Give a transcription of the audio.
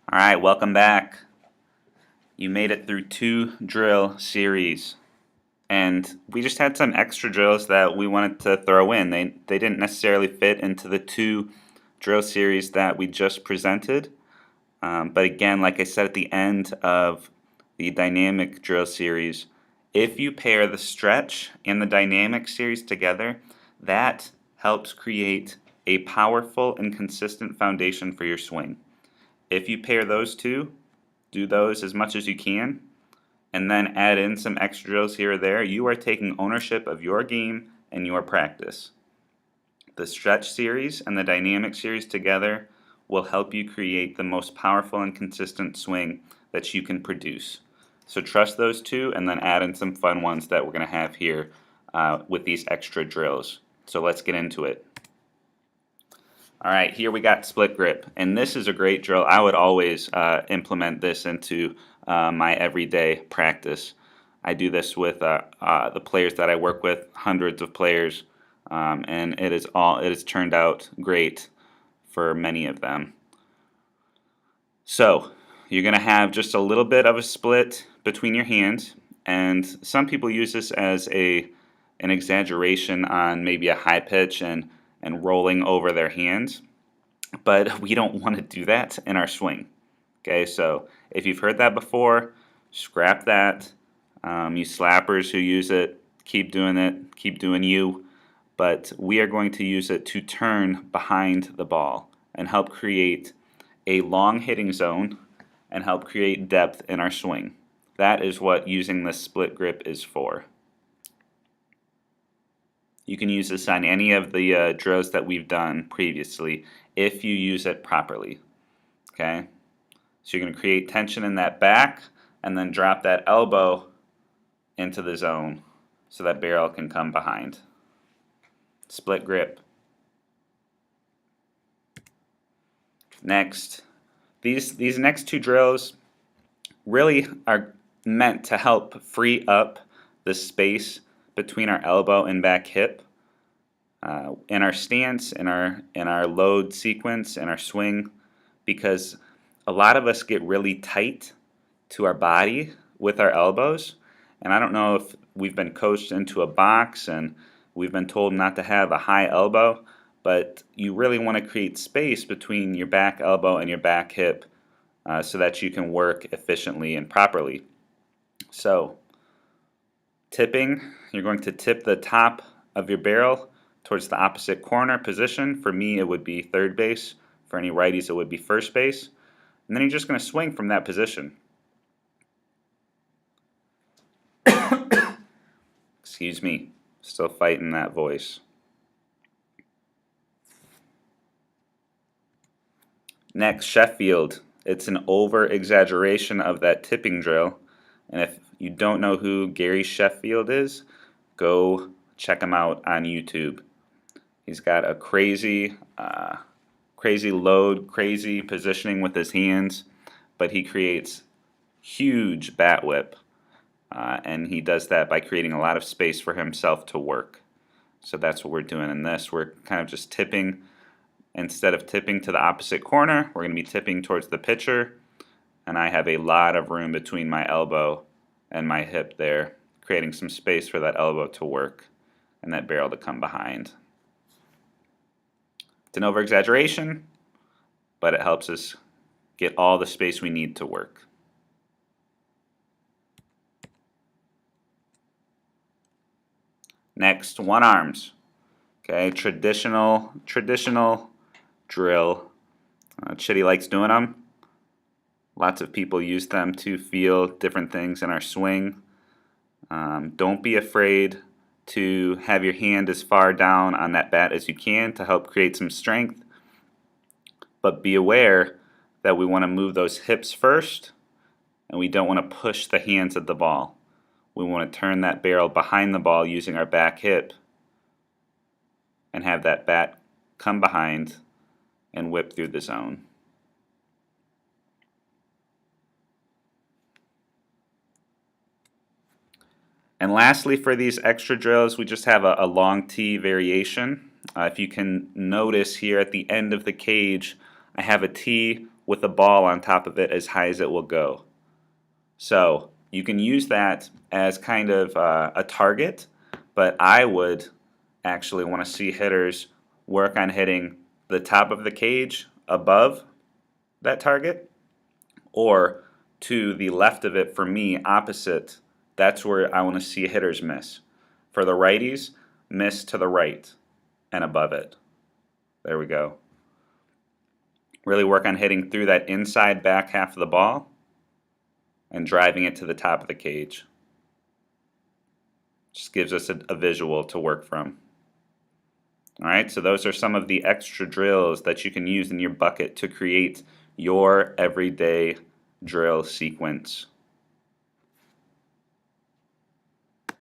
All right, welcome back. You made it through 2 drill series, and we just had some extra drills that we wanted to throw in. They didn't necessarily fit into the 2 drill series that we just presented, but again, like I said at the end of the dynamic drill series, if you pair the stretch and the dynamic series together, that helps create a powerful and consistent foundation for your swing. If you pair those two, do those as much as you can, and then add in some extra drills here or there, you are taking ownership of your game and your practice. The stretch series and the dynamic series together will help you create the most powerful and consistent swing that you can produce. So trust those two and then add in some fun ones that we're going to have here with these extra drills. So let's get into it. All right, here we got split grip, and this is a great drill. I would always implement this into my everyday practice. I do this with the players that I work with, hundreds of players, and it has turned out great for many of them. So you're going to have just a little bit of a split between your hands, and some people use this as an exaggeration on maybe a high pitch and rolling over their hands, but we don't want to do that in our swing. Okay, so if you've heard that before, scrap that. You slappers who use it, keep doing it, keep doing you, but we are going to use it to turn behind the ball and help create a long hitting zone and help create depth in our swing. That is what using the split grip is for. You can use this on any of the drills that we've done previously if you use it properly. Okay? So you're going to create tension in that back and then drop that elbow into the zone so that barrel can come behind. Split grip. Next, these next 2 drills really are meant to help free up the space between our elbow and back hip in our stance, in our load sequence, in our swing, because a lot of us get really tight to our body with our elbows, and I don't know if we've been coached into a box and we've been told not to have a high elbow, but you really want to create space between your back elbow and your back hip so that you can work efficiently and properly. So tipping, you're going to tip the top of your barrel towards the opposite corner position. For me, it would be third base. For any righties, it would be first base. And then you're just going to swing from that position. Excuse me, still fighting that voice. Next, Sheffield. It's an over-exaggeration of that tipping drill. And if you don't know who Gary Sheffield is, go check him out on YouTube. He's got a crazy load, crazy positioning with his hands, but he creates huge bat whip, and he does that by creating a lot of space for himself to work. So that's what we're doing in this. We're kind of just tipping. Instead of tipping to the opposite corner, we're going to be tipping towards the pitcher, and I have a lot of room between my elbow and my hip there, creating some space for that elbow to work and that barrel to come behind. It's an over-exaggeration, but it helps us get all the space we need to work. Next, one arms. Okay, traditional drill. Chitty likes doing them. Lots of people use them to feel different things in our swing. Don't be afraid to have your hand as far down on that bat as you can to help create some strength. But be aware that we want to move those hips first, and we don't want to push the hands at the ball. We want to turn that barrel behind the ball using our back hip and have that bat come behind and whip through the zone. And lastly, for these extra drills, we just have a long T variation. If you can notice here at the end of the cage, I have a T with a ball on top of it as high as it will go. So you can use that as kind of a target, but I would actually want to see hitters work on hitting the top of the cage above that target, or to the left of it for me, opposite. That's where I want to see hitters miss. For the righties, miss to the right and above it. There we go. Really work on hitting through that inside back half of the ball and driving it to the top of the cage. Just gives us a visual to work from. Alright, so those are some of the extra drills that you can use in your bucket to create your everyday drill sequence.